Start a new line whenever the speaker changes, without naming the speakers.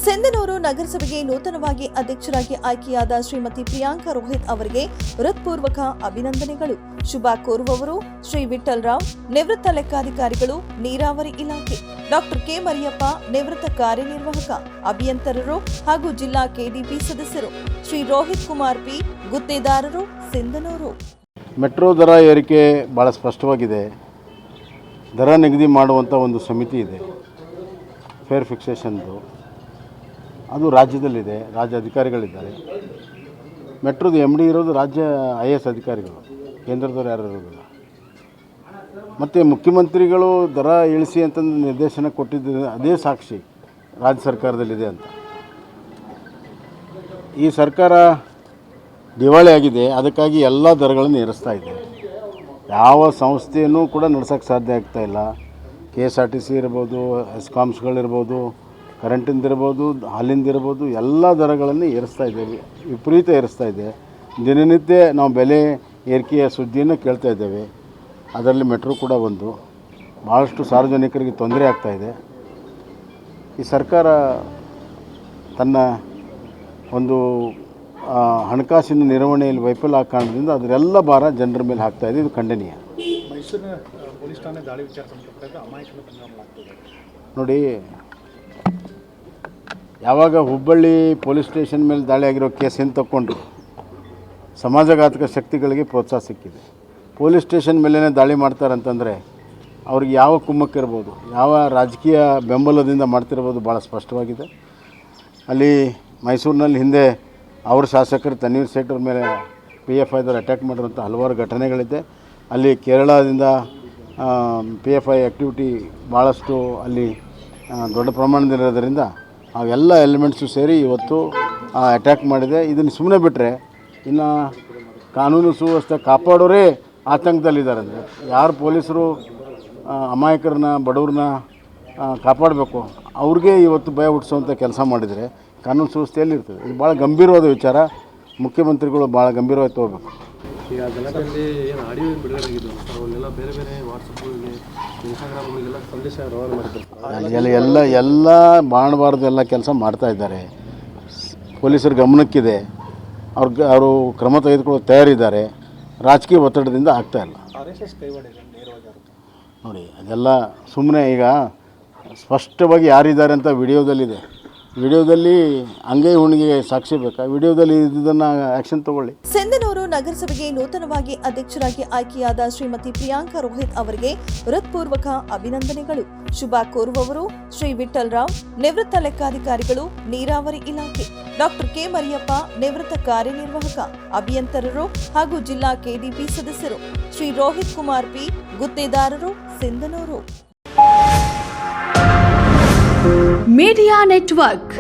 ಸಿಂಧನೂರು ನಗರಸಭೆಗೆ ನೂತನವಾಗಿ ಅಧ್ಯಕ್ಷರಾಗಿ ಆಯ್ಕೆಯಾದ ಶ್ರೀಮತಿ ಪ್ರಿಯಾಂಕಾ ರೋಹಿತ್ ಅವರಿಗೆ ಹೃತ್ಪೂರ್ವಕ ಅಭಿನಂದನೆಗಳು. ಶುಭ ಕೋರುವವರು ಶ್ರೀ ವಿಠಲ್ ರಾವ್, ನಿವೃತ್ತ ಲೆಕ್ಕಾಧಿಕಾರಿಗಳು, ನೀರಾವರಿ ಇಲಾಖೆ, ಡಾಕ್ಟರ್ ಕೆ ಮರಿಯಪ್ಪ, ನಿವೃತ್ತ ಕಾರ್ಯನಿರ್ವಾಹಕ ಅಭಿಯಂತರರು ಹಾಗೂ ಜಿಲ್ಲಾ ಕೆಡಿಪಿ ಸದಸ್ಯರು, ಶ್ರೀ ರೋಹಿತ್ ಕುಮಾರ್ ಪಿ, ಗುತ್ತೇದಾರರು, ಸಿಂಧನೂರು.
ಮೆಟ್ರೋ ದರ ಏರಿಕೆ ಭಾಳ ಸ್ಪಷ್ಟವಾಗಿದೆ. ದರ ನಿಗದಿ ಮಾಡುವಂಥ ಒಂದು ಸಮಿತಿ ಇದೆ, ಫೇರ್ ಫಿಕ್ಸೇಷನ್ದು. ಅದು ರಾಜ್ಯದಲ್ಲಿದೆ, ರಾಜ್ಯ ಅಧಿಕಾರಿಗಳಿದ್ದಾರೆ. ಮೆಟ್ರೋದು MD ಇರೋದು ರಾಜ್ಯ IAS ಅಧಿಕಾರಿಗಳು, ಕೇಂದ್ರದವ್ರು ಯಾರು ಇರೋದಿಲ್ಲ. ಮತ್ತು ಮುಖ್ಯಮಂತ್ರಿಗಳು ದರ ಇಳಿಸಿ ಅಂತಂದು ನಿರ್ದೇಶನ ಕೊಟ್ಟಿದ್ದ ಅದೇ ಸಾಕ್ಷಿ ರಾಜ್ಯ ಸರ್ಕಾರದಲ್ಲಿದೆ ಅಂತ. ಈ ಸರ್ಕಾರ ದಿವಾಳಿ ಆಗಿದೆ, ಅದಕ್ಕಾಗಿ ಎಲ್ಲ ದರಗಳನ್ನು ಏರಿಸ್ತಾ ಇದೆ. ಯಾವ ಸಂಸ್ಥೆಯೂ ಕೂಡ ನಡೆಸೋಕ್ಕೆ ಸಾಧ್ಯ ಆಗ್ತಾಯಿಲ್ಲ. KSRTC ಇರ್ಬೋದು, ಎಸ್ಕಾಮ್ಸ್ಗಳಿರ್ಬೋದು, ಕರೆಂಟಿಂದಿರ್ಬೋದು, ಹಾಲಿಂದಿರ್ಬೋದು, ಎಲ್ಲ ದರಗಳನ್ನು ಏರಿಸ್ತಾ ಇದ್ದೇವೆ, ವಿಪರೀತ ಏರಿಸ್ತಾ ಇದೆ. ದಿನನಿತ್ಯ ನಾವು ಬೆಲೆ ಏರಿಕೆಯ ಸುದ್ದಿಯನ್ನು ಕೇಳ್ತಾ ಇದ್ದೇವೆ. ಅದರಲ್ಲಿ ಮೆಟ್ರೋ ಕೂಡ ಒಂದು. ಭಾಳಷ್ಟು ಸಾರ್ವಜನಿಕರಿಗೆ ತೊಂದರೆ ಆಗ್ತಾಯಿದೆ. ಈ ಸರ್ಕಾರ ತನ್ನ ಒಂದು ಹಣಕಾಸಿನ ನಿರ್ವಹಣೆಯಲ್ಲಿ ವೈಫಲ್ಯ ಕಾರಣದಿಂದ ಅದರೆಲ್ಲ ಭಾರ ಜನರ ಮೇಲೆ ಹಾಕ್ತಾಯಿದೆ. ಇದು ಖಂಡನೀಯ.
ಮೈಸೂರಿನ ಪೊಲೀಸ್ ಠಾಣೆ ದಾಳಿ ವಿಚಾರ ಸಂಬಂಧಪಟ್ಟ ಅಮಾಯಕನ ಬಂಧನ
ನೋಡಿ, ಯಾವಾಗ ಹುಬ್ಬಳ್ಳಿ ಪೊಲೀಸ್ ಸ್ಟೇಷನ್ ಮೇಲೆ ದಾಳಿ ಆಗಿರೋ ಕೇಸನ್ನು ತಗೊಂಡು ಸಮಾಜಘಾತಕ ಶಕ್ತಿಗಳಿಗೆ ಪ್ರೋತ್ಸಾಹ ಸಿಕ್ಕಿದೆ. ಪೊಲೀಸ್ ಸ್ಟೇಷನ್ ಮೇಲೇ ದಾಳಿ ಮಾಡ್ತಾರಂತಂದರೆ ಅವ್ರಿಗೆ ಯಾವ ಕುಮ್ಮಕ್ಕಿರ್ಬೋದು, ಯಾವ ರಾಜಕೀಯ ಬೆಂಬಲದಿಂದ ಮಾಡ್ತಿರ್ಬೋದು ಭಾಳ ಸ್ಪಷ್ಟವಾಗಿದೆ. ಅಲ್ಲಿ ಮೈಸೂರಿನಲ್ಲಿ ಹಿಂದೆ ಅವ್ರ ಶಾಸಕರು ತನ್ವೀರ್ ಸೇಠ್ ಅವ್ರ ಮೇಲೆ PFIದವ್ರು ಅಟ್ಯಾಕ್ ಮಾಡಿರುವಂಥ ಹಲವಾರು ಘಟನೆಗಳಿದೆ. ಅಲ್ಲಿ ಕೇರಳದಿಂದ PFI ಆ್ಯಕ್ಟಿವಿಟಿ ಭಾಳಷ್ಟು ಅಲ್ಲಿ ದೊಡ್ಡ ಪ್ರಮಾಣದಲ್ಲಿರೋದರಿಂದ ಅವೆಲ್ಲ ಎಲಿಮೆಂಟ್ಸು ಸೇರಿ ಇವತ್ತು ಅಟ್ಯಾಕ್ ಮಾಡಿದೆ. ಇದನ್ನು ಸುಮ್ಮನೆ ಬಿಟ್ಟರೆ ಇನ್ನು ಕಾನೂನು ಸುವ್ಯವಸ್ಥೆ ಕಾಪಾಡೋರೇ ಆತಂಕದಲ್ಲಿದ್ದಾರೆ. ಅಂದರೆ ಯಾರು ಪೊಲೀಸರು ಅಮಾಯಕರನ್ನ, ಬಡವ್ರನ್ನ ಕಾಪಾಡಬೇಕು, ಅವ್ರಿಗೆ ಇವತ್ತು ಭಯ ಹುಟ್ಟಿಸುವಂಥ ಕೆಲಸ ಮಾಡಿದರೆ ಕಾನೂನು ಸುವ್ಯವಸ್ಥೆಯಲ್ಲಿ ಇರ್ತದೆ. ಇದು ಭಾಳ ಗಂಭೀರವಾದ ವಿಚಾರ. ಮುಖ್ಯಮಂತ್ರಿಗಳು ಭಾಳ ಗಂಭೀರವಾಗಿ ತಗೋಬೇಕು.
ಈಗ ಗಲಾಟೆಯಲ್ಲಿ ಏನು ಆಡಿಯೋ ಬಿಡುಗಡೆ ಆಗಿದ್ದು ಅವನ್ನೆಲ್ಲ ಬೇರೆ ಬೇರೆ ವಾಟ್ಸಪ್ಗಳಿಗೆ, ಇನ್ಸ್ಟಾಗ್ರಾಮ್ಗಳಿಗೆಲ್ಲ ಸಂದೇಶ ರವಾನೆ ಮಾಡಿದ್ದಾರೆ.
ಎಲ್ಲ ಮಾಡಬಾರ್ದು ಎಲ್ಲ ಕೆಲಸ ಮಾಡ್ತಾ ಇದ್ದಾರೆ. ಪೊಲೀಸರ ಗಮನಕ್ಕಿದೆ, ಅವರು ಕ್ರಮ ತೆಗೆದುಕೊಳ್ಳೋ ತಯಾರಿದ್ದಾರೆ. ರಾಜಕೀಯ ಒತ್ತಡದಿಂದ ಆಗ್ತಾಯಿಲ್ಲ.
RSS ಕೈವಾಡಿದೆ ನೇರವಾಗಿ
ನೋಡಿ, ಅದೆಲ್ಲ ಸುಮ್ಮನೆ ಈಗ ಸ್ಪಷ್ಟವಾಗಿ ಯಾರಿದ್ದಾರೆ ಅಂತ ವಿಡಿಯೋದಲ್ಲಿದೆ. ವಿಡಿಯೋದಲ್ಲಿ ಅಂಗೈ ಹುಣ್ಣಿಗೆ ಸಾಕ್ಷಿ ಬೇಕಾ? ವಿಡಿಯೋದಲ್ಲಿ ಇದನ್ನು ಆ್ಯಕ್ಷನ್ ತಗೊಳ್ಳಿ.
ಸಿಂಧನೂರು ನಗರಸಭೆಗೆ ನೂತನವಾಗಿ ಅಧ್ಯಕ್ಷರಾಗಿ ಆಯ್ಕೆಯಾದ ಶ್ರೀಮತಿ ಪ್ರಿಯಾಂಕಾ ರೋಹಿತ್ ಅವರಿಗೆ ಹೃತ್ಪೂರ್ವಕ ಅಭಿನಂದನೆಗಳು. ಶುಭ ಕೋರುವವರು ಶ್ರೀ ವಿಠಲ್ ರಾವ್, ನಿವೃತ್ತ ಲೆಕ್ಕಾಧಿಕಾರಿಗಳು, ನೀರಾವರಿ ಇಲಾಖೆ, ಡಾಕ್ಟರ್ ಕೆ ಮರಿಯಪ್ಪ, ನಿವೃತ್ತ ಕಾರ್ಯನಿರ್ವಾಹಕ ಅಭಿಯಂತರರು ಹಾಗೂ ಜಿಲ್ಲಾ ಕೆಡಿಪಿ ಸದಸ್ಯರು, ಶ್ರೀ ರೋಹಿತ್ ಕುಮಾರ್ ಪಿ, ಗುತ್ತೇದಾರರು, ಸಿಂಧನೂರು.
Media network.